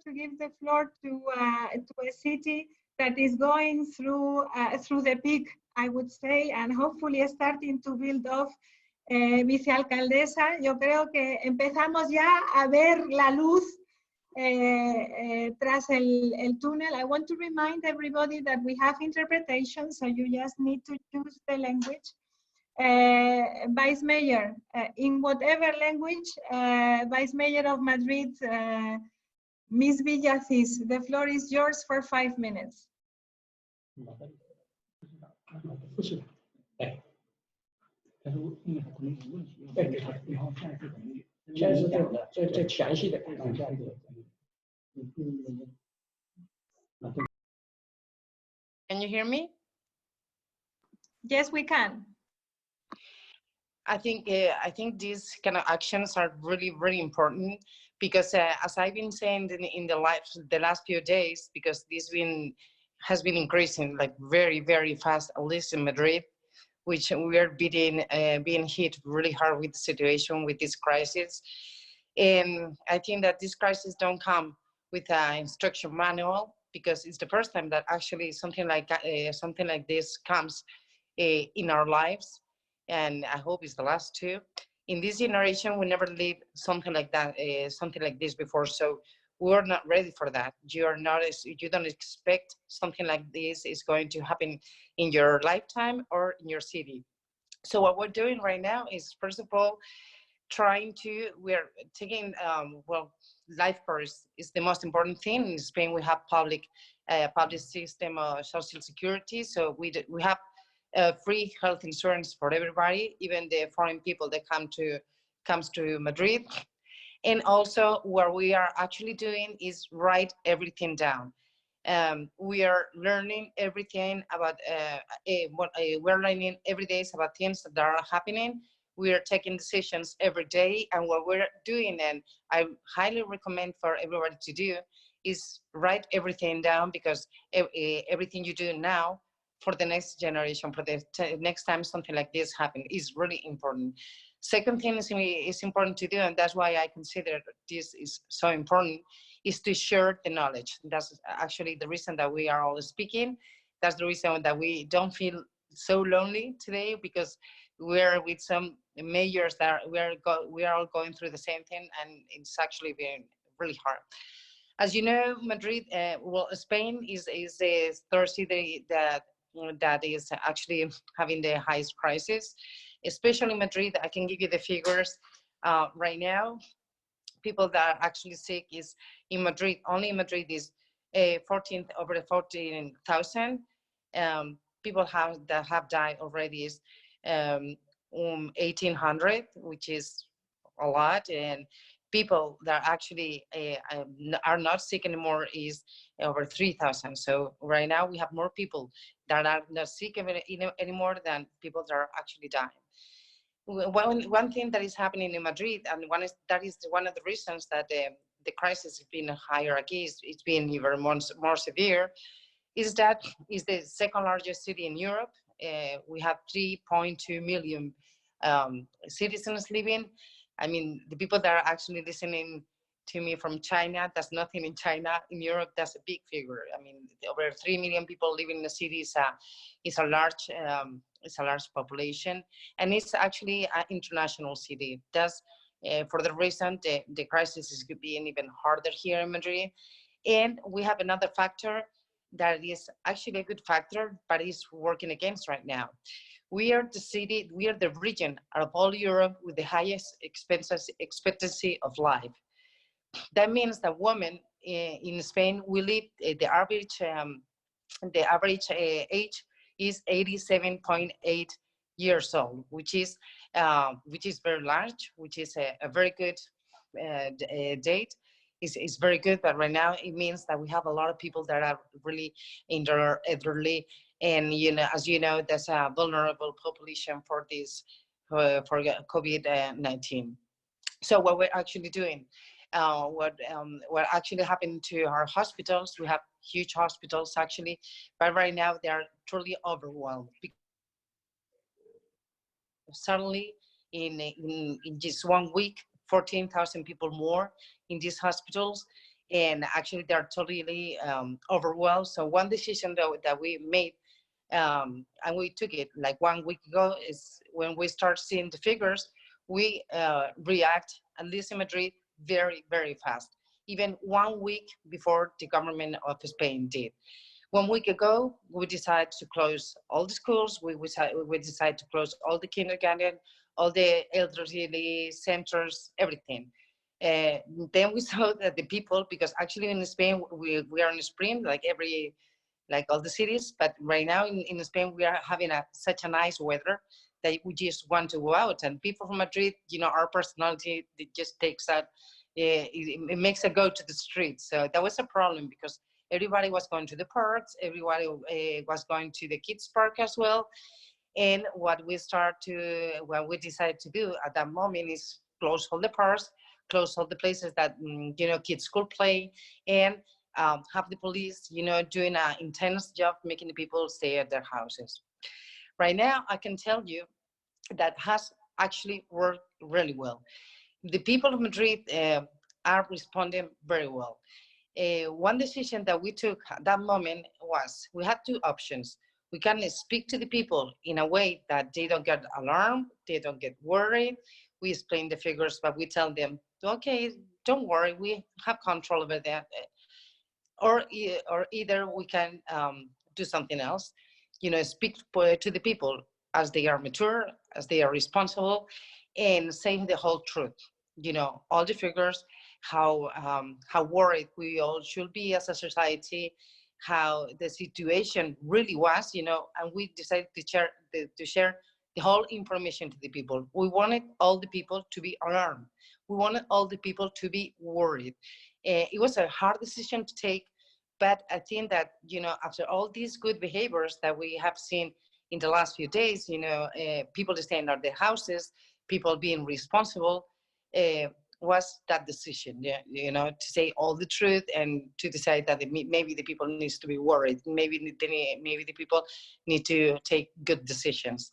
to give the floor to a city that is going through the peak, I would say, and hopefully starting to build off. Vicealcaldesa, yo creo que empezamos ya a ver la luz tras el túnel. I want to remind everybody that we have interpretation, so you just need to choose the language. Vice Mayor, in whatever language, Vice Mayor of Madrid, Ms. Villacís, the floor is yours for 5 minutes. Can you hear me? Yes, we can. I think these kind of actions are really, really important because as I've been saying in the last few days, because this has been increasing like very, very fast, at least in Madrid, which we are being hit really hard with the situation, with this crisis. And I think that this crisis don't come with an instruction manual, because it's the first time that actually something like this comes in our lives. And I hope it's the last too. In this generation, we never lived something like that, something like this before. So we are not ready for that. You don't expect something like this is going to happen in your lifetime or in your city. So what we're doing right now is, first of all, we're taking, life course is the most important thing. In Spain, we have public system of social security. So we have free health insurance for everybody, even the foreign people that comes to Madrid. And also what we are actually doing is write everything down. We are learning everything about we're learning every day about things that are happening. We are taking decisions every day, and what we're doing, and I highly recommend for everybody to do, is write everything down, because everything you do now for the next generation, for the next time something like this happens, is really important. Second thing is important to do, and that's why I consider this is so important, is to share the knowledge. That's actually the reason that we are all speaking. That's the reason that we don't feel so lonely today, because we're with some mayors that we are all going through the same thing, and it's actually been really hard. As you know, Madrid, Spain is the third city that is actually having the highest crisis, especially Madrid. I can give you the figures right now. People that are actually sick is in Madrid, only in Madrid is over 14,000. People that have died already is 1,800, which is a lot. And people that actually are not sick anymore is over 3,000. So right now we have more people that are not sick anymore than people that are actually dying. One thing that is happening in Madrid, and that is one of the reasons that the crisis has been higher again, it's been even more severe, is that is the second largest city in Europe. We have 3.2 million citizens living. I mean, the people that are actually listening to me from China, that's nothing in China. In Europe, that's a big figure. I mean, over 3 million people living in the city is a large population, and it's actually an international city. That's for the reason the crisis is being even harder here in Madrid. And we have another factor that is actually a good factor, but is working against right now. We are the region out of all Europe with the highest expectancy of life. That means that women in Spain, we live, the average age is 87.8 years old, which is very large, which is a very good date. Is very good, but right now it means that we have a lot of people that are really elderly, and as you know, there's a vulnerable population for this for COVID-19. So what we're actually doing, what actually happened to our hospitals, we have huge hospitals actually, but right now they are truly overwhelmed. Suddenly, in just 1 week, 14,000 people more in these hospitals, and actually they're totally overwhelmed. So one decision that we made, and we took it like 1 week ago, is when we start seeing the figures, we react, at least in Madrid, very, very fast, even 1 week before the government of Spain did. 1 week ago, we decided to close all the schools. We decided to close all the kindergarten, all the elderly centers, everything. Uh, then we saw that the people, because actually in Spain, we are in spring, like all the cities, but right now in Spain, we are having such a nice weather that we just want to go out. And people from Madrid, our personality, it just takes that, it makes us go to the streets. So that was a problem because everybody was going to the parks, everybody was going to the kids' park as well. And what we decided to do at that moment is close all the parks, close all the places that kids could play, and have the police, doing an intense job making the people stay at their houses. Right now, I can tell you that has actually worked really well. The people of Madrid are responding very well. One decision that we took at that moment was we had two options. We can speak to the people in a way that they don't get alarmed, they don't get worried. We explain the figures, but we tell them, okay, don't worry, we have control over that. Or either we can do something else, speak to the people as they are mature, as they are responsible, and saying the whole truth, all the figures, how worried we all should be as a society, how the situation really was, and we decided to share the whole information to the people. We wanted all the people to be alarmed. We wanted all the people to be worried. It was a hard decision to take, but I think that, after all these good behaviors that we have seen in the last few days, people staying at their houses, people being responsible, was that decision, to say all the truth and to decide that maybe the people needs to be worried. Maybe the people need to take good decisions.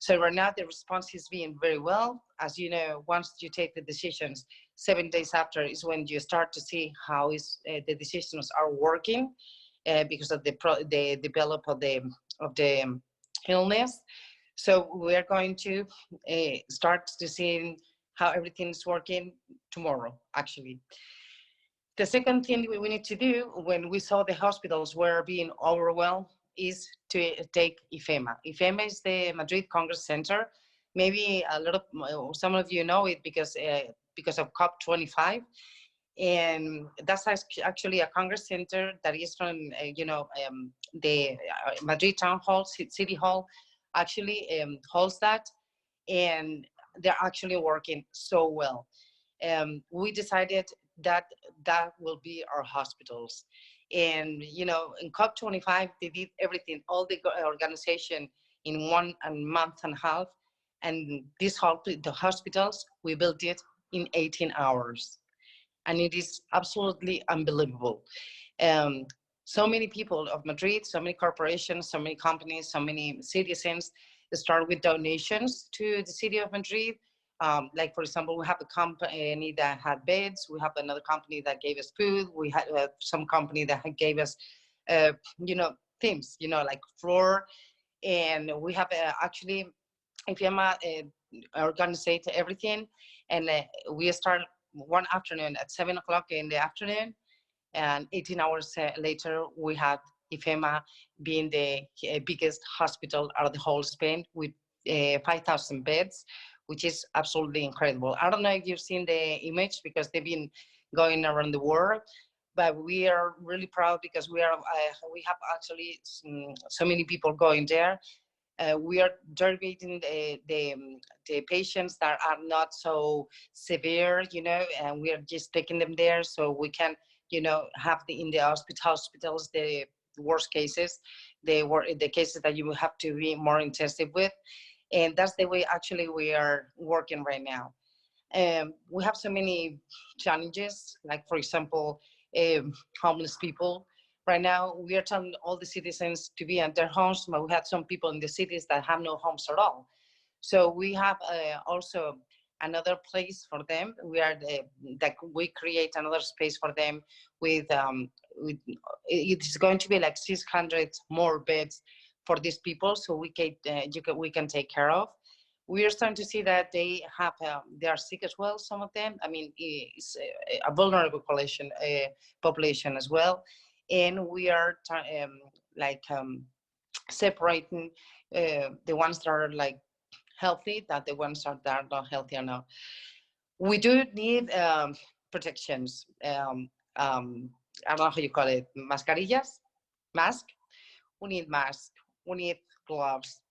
So right now the response is being very well. As you know, once you take the decisions, 7 days after is when you start to see how the decisions are working, because of the develop of the illness. So we are going to start to see how everything is working tomorrow, actually. The second thing we need to do when we saw the hospitals were being overwhelmed is to take IFEMA. IFEMA is the Madrid Congress Center. Maybe some of you know it because of COP25. And that's actually a Congress Center that is from, the Madrid Town Hall, City Hall, actually holds that. And they're actually working so well. We decided that will be our hospitals. And, in COP25, they did everything, all the organization in 1 month and a half. And the hospitals, we built it in 18 hours. And it is absolutely unbelievable. So many people of Madrid, so many corporations, so many companies, so many citizens start with donations to the city of Madrid. Like, for example, we have a company that had beds. We have another company that gave us food. We had some company that gave us, things, like floor. And we have actually, IFEMA organized everything. And we start one afternoon at 7 o'clock in the afternoon. And 18 hours later, we had IFEMA being the biggest hospital out of the whole Spain with 5,000 beds, which is absolutely incredible. I don't know if you've seen the image because they've been going around the world, but we are really proud because we have actually so many people going there. We are deriving the patients that are not so severe, and we are just taking them there so we can, have in the hospitals the worst cases, the cases that you will have to be more intensive with. And that's the way actually we are working right now. We have so many challenges, like, for example, homeless people. Right now, we are telling all the citizens to be at their homes, but we have some people in the cities that have no homes at all. So we have also another place for them. That we create another space for them with it's going to be like 600 more beds for these people, so we can take care of. We are starting to see that they are sick as well. Some of them. I mean, it's a vulnerable population as well, and we are separating the ones that are like healthy, that the ones that are not healthy or not. We do need protections. I don't know how you call it, mascarillas, mask. We need masks. We need gloves.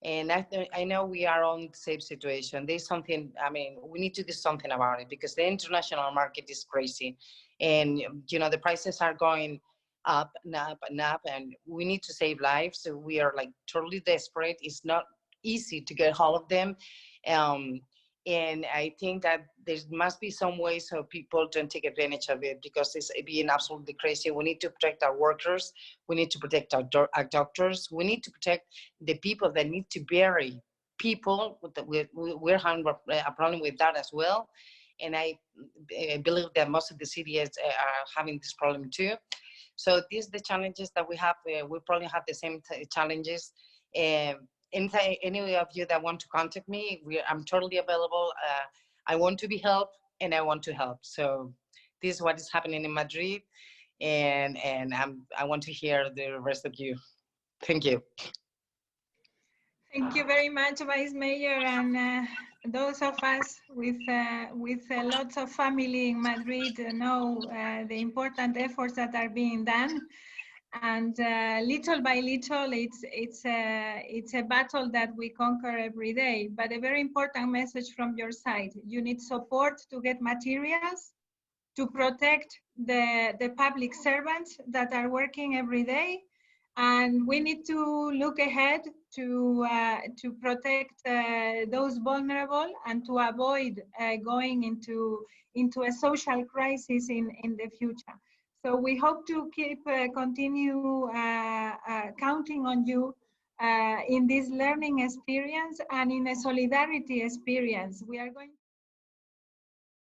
And I know we are on the same situation. There's something, I mean, we need to do something about it because the international market is crazy. And, you know, the prices are going up and up and up, and we need to save lives. So we are like totally desperate. It's not easy to get hold of them. And I think that there must be some way so people don't take advantage of it, because it's being absolutely crazy. We need to protect our workers. We need to protect our doctors. We need to protect the people that need to bury people. We're having a problem with that as well. And I believe that most of the cities are having this problem too. So these are the challenges that we have. We probably have the same challenges. Any of you that want to contact me, I'm totally available. I want to be helped and I want to help. So this is what is happening in Madrid, and I want to hear the rest of you. Thank you. Thank you very much, Vice Mayor, and those of us with lots of family in Madrid know the important efforts that are being done. And little by little, it's a battle that we conquer every day. But a very important message from your side: you need support to get materials, to protect the public servants that are working every day, and we need to look ahead to protect those vulnerable and to avoid going into a social crisis in the future. So we hope to continue counting on you in this learning experience and in a solidarity experience. We are going